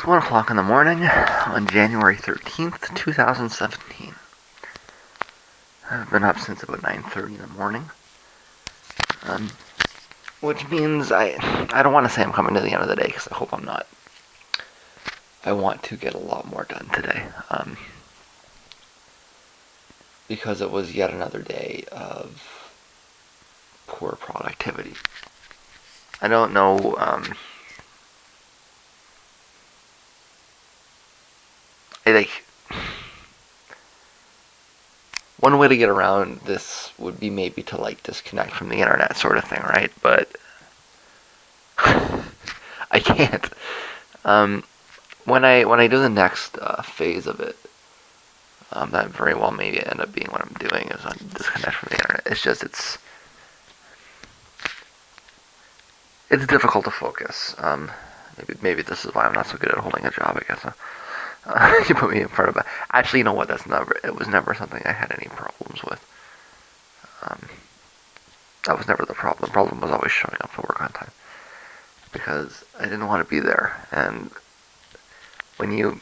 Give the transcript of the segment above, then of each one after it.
1 o'clock in the morning on January 13th, 2017. I've been up since about 9:30 in the morning, um, which means I don't want to say I'm coming to the end of the day because I hope I'm not. I want to get a lot more done today, because it was yet another day of poor productivity. I don't know. I like one way to get around this would be maybe to like disconnect from the internet, sort of thing, right? But I can't. Um, when I do the next phase of it, that very well maybe end up being what I'm doing is on disconnect from the internet. It's just it's difficult to focus. Maybe this is why I'm not so good at holding a job. I guess you put me in front of it. Actually, you know what? It was never something I had any problems with. Um, that was never the problem. The problem was always showing up to work on time because I didn't want to be there. And when you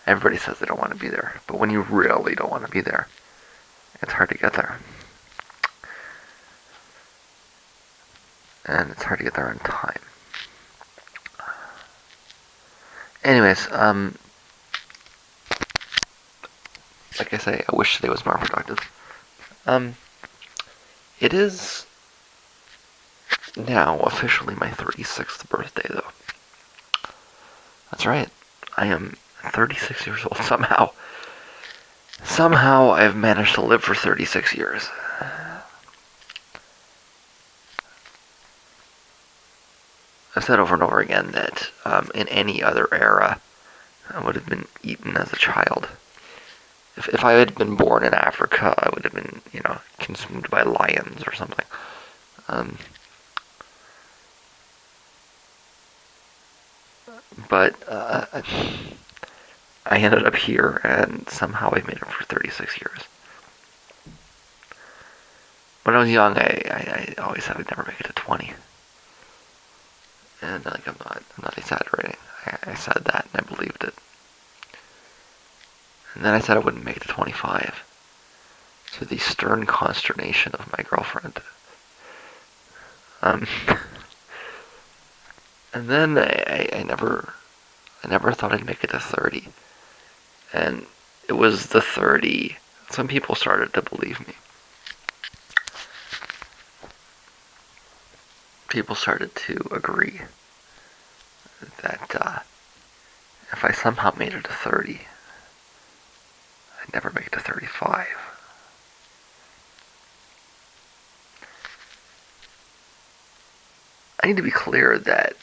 everybody says they don't want to be there, but when you really don't want to be there, it's hard to get there. And it's hard to get there on time. Anyways, like I say, I wish today was more productive. It is now officially my 36th birthday, though. That's right. I am 36 years old somehow. Somehow I've managed to live for 36 years. I've said over and over again that in any other era, I would have been eaten as a child. If I had been born in Africa, I would have been, consumed by lions or something. Um, but I ended up here, and somehow I made it for 36 years. When I was young, I always said I'd never make it to 20. And I'm not exaggerating. I said that and I believed it. And then I said I wouldn't make it to 25, to the stern consternation of my girlfriend. Um, and then I never thought I'd make it to 30. And it was the 30. Some people started to believe me. People started to agree that if I somehow made it to 30, I'd never make it to 35. I need to be clear that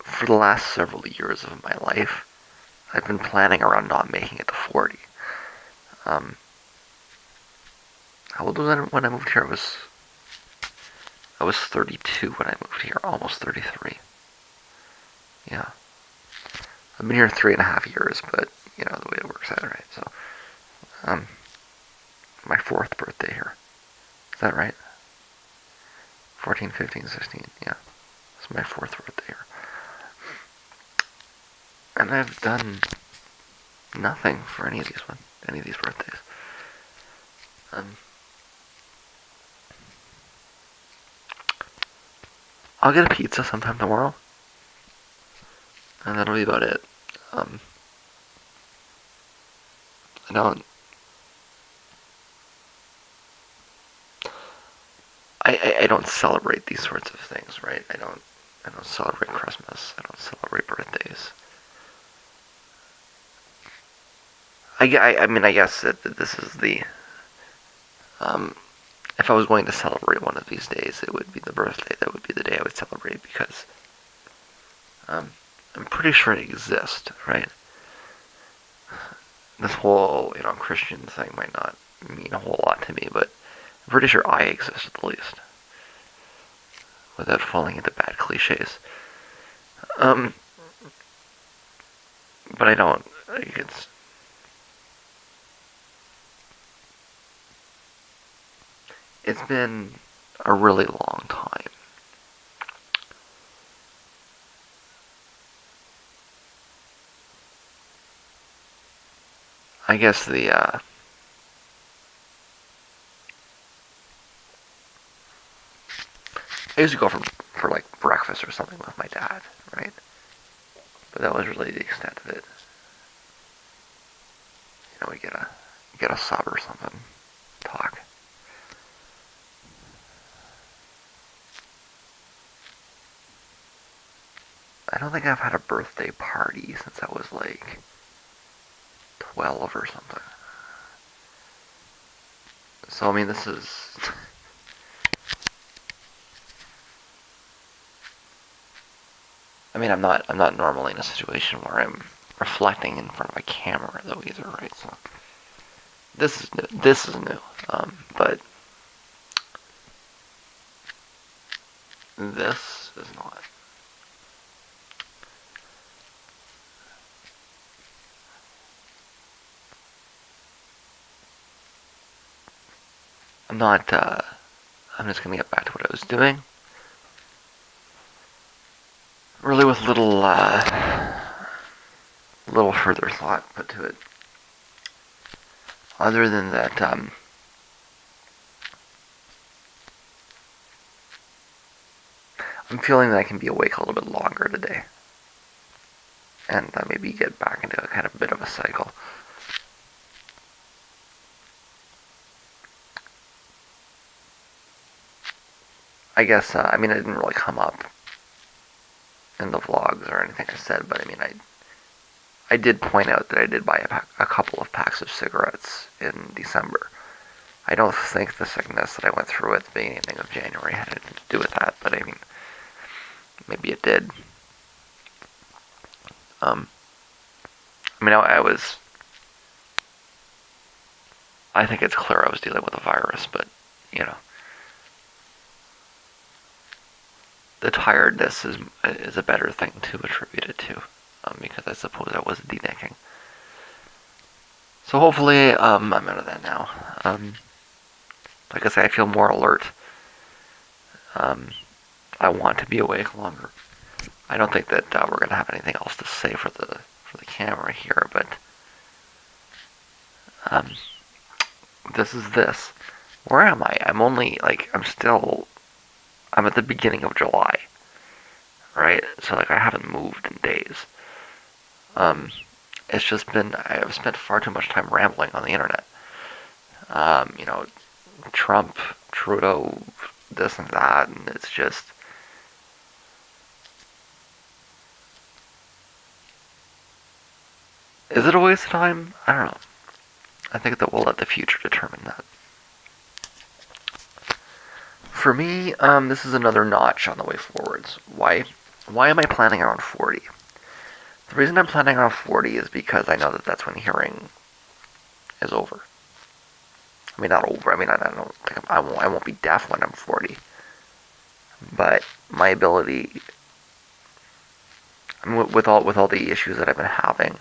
for the last several years of my life, I've been planning around not making it to 40. How old was I when I moved here? I was 32 when I moved here, almost 33. Yeah. I've been here 3.5 years, but the way it works out, right? So, my fourth birthday here. Is that right? 14, 15, 16. Yeah. It's my fourth birthday here. And I've done nothing for any of these birthdays. I'll get a pizza sometime tomorrow, and that'll be about it. I don't. I don't celebrate these sorts of things, right? I don't celebrate Christmas. I don't celebrate birthdays. I mean, I guess that this is the. If I was going to celebrate one of these days, it would be the birthday. That would be the day I would celebrate because I'm pretty sure it exists, right? This whole Christian thing might not mean a whole lot to me, but I'm pretty sure I exist at least, without falling into bad cliches. But I don't. It's been a really long time I guess I used to go for like breakfast or something with my dad, right? But that was really the extent of it. We get a sub or something, talk. I don't think I've had a birthday party since I was like 12 or something. So I mean, this is. I mean, I'm not normally in a situation where I'm reflecting in front of a camera though either, right? So this is new. This is new. But this is not. I'm not. I'm just gonna get back to what I was doing. Really, with little further thought put to it. Other than that, I'm feeling that I can be awake a little bit longer today, and maybe get back into a kind of bit of a cycle. I guess I mean, it didn't really come up in the vlogs or anything I said, but I mean, I did point out that I did buy a couple of packs of cigarettes in December. I don't think the sickness that I went through at the beginning of January had anything to do with that, but I mean, maybe it did. I mean, I think it's clear I was dealing with a virus, but you know, the tiredness is a better thing to attribute it to, because I suppose I was denicking. So hopefully, I'm out of that now. Like I say, I feel more alert. Um, I want to be awake longer. I don't think that we're gonna have anything else to say for the camera here, but um, this is this. Where am I? I'm only like I'm at the beginning of July, right? So like I haven't moved in days. Um, it's just been I've spent far too much time rambling on the internet. You know, Trump, Trudeau, this and that, and it's just. Is it a waste of time? I don't know. I think that we'll let the future determine that. For me, this is another notch on the way forwards. Why? Why am I planning around 40? The reason I'm planning around 40 is because I know that that's when hearing is over. I mean, not over. I mean, I don't think I won't be deaf when I'm 40. But my ability, I mean, with all the issues that I've been having,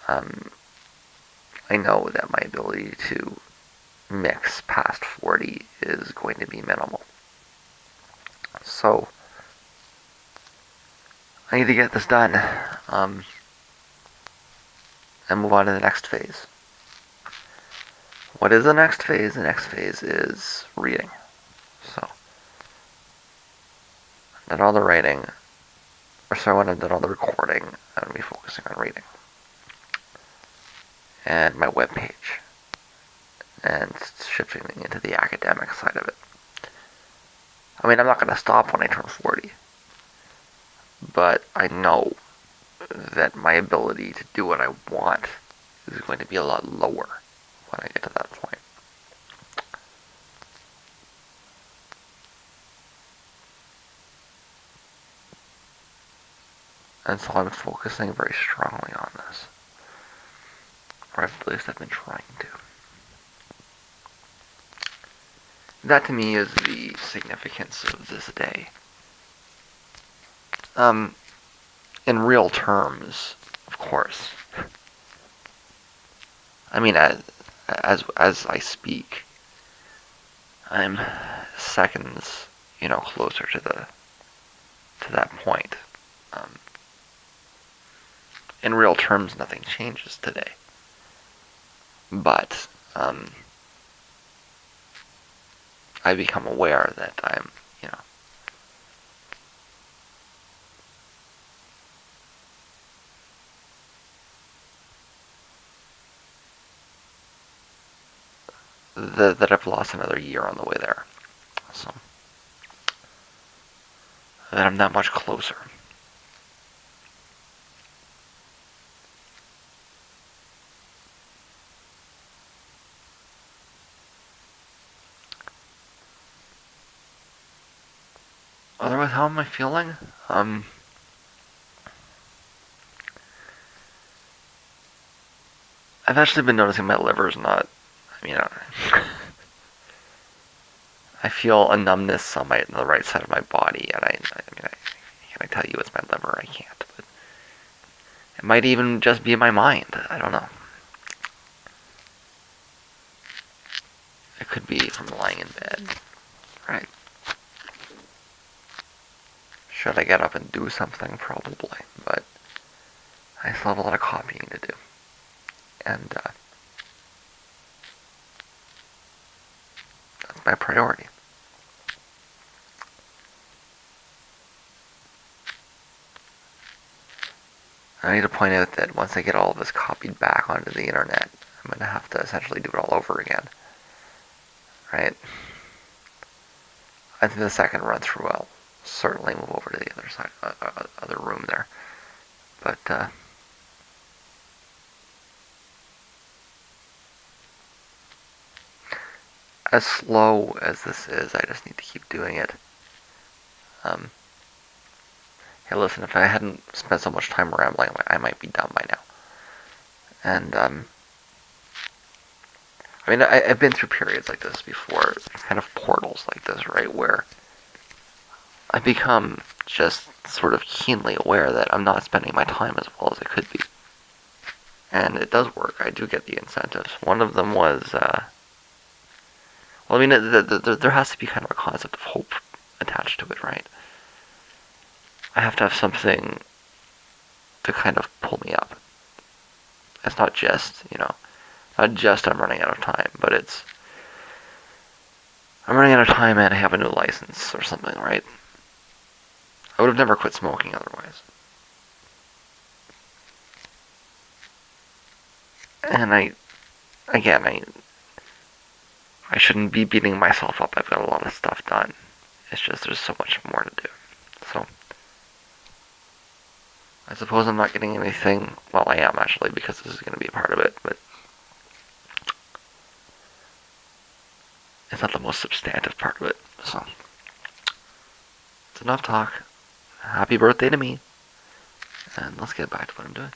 um, I know that my ability to mix past 40 is going to be minimal. So I need to get this done, um, and move on to the next phase. What is the next phase? The next phase is reading. So I've done all the writing, or sorry, when I've done all the recording, I'm going to be focusing on reading. And my webpage, and shifting into the academic side of it. I mean, I'm not going to stop when I turn 40, but I know that my ability to do what I want is going to be a lot lower when I get to that point. And so I'm focusing very strongly on this. Or at least I've been trying to. That to me is the significance of this day. In real terms, of course. I mean, as I speak, I'm seconds, closer to that point. Um, in real terms, nothing changes today. but I become aware that I'm, you know, that I've lost another year on the way there. So that I'm that much closer. Otherwise, how am I feeling? I've actually been noticing my liver's not. I mean, I feel a numbness on the right side of my body, and can I tell you it's my liver? I can't, but it might even just be my mind. I don't know. It could be from lying in bed, right? Should I get up and do something? Probably, but I still have a lot of copying to do, and that's my priority. I need to point out that once I get all of this copied back onto the internet, I'm going to have to essentially do it all over again, right? I think the second run through I'll certainly move over to the other side, other room there. But as slow as this is, I just need to keep doing it. Um, hey, listen, if I hadn't spent so much time rambling, I might be done by now. And I mean, I've been through periods like this before, kind of portals like this, right, where I become just sort of keenly aware that I'm not spending my time as well as I could be. And it does work. I do get the incentives. One of them was, well, I mean, there has to be kind of a concept of hope attached to it, right? I have to have something to kind of pull me up. It's not just, not just I'm running out of time, but it's I'm running out of time and I have a new license or something, right? I would have never quit smoking otherwise. And again, I shouldn't be beating myself up. I've got a lot of stuff done. It's just there's so much more to do. So I suppose I'm not getting anything. Well, I am actually because this is going to be a part of it, but it's not the most substantive part of it. So it's enough talk. Happy birthday to me, and let's get back to what I'm doing.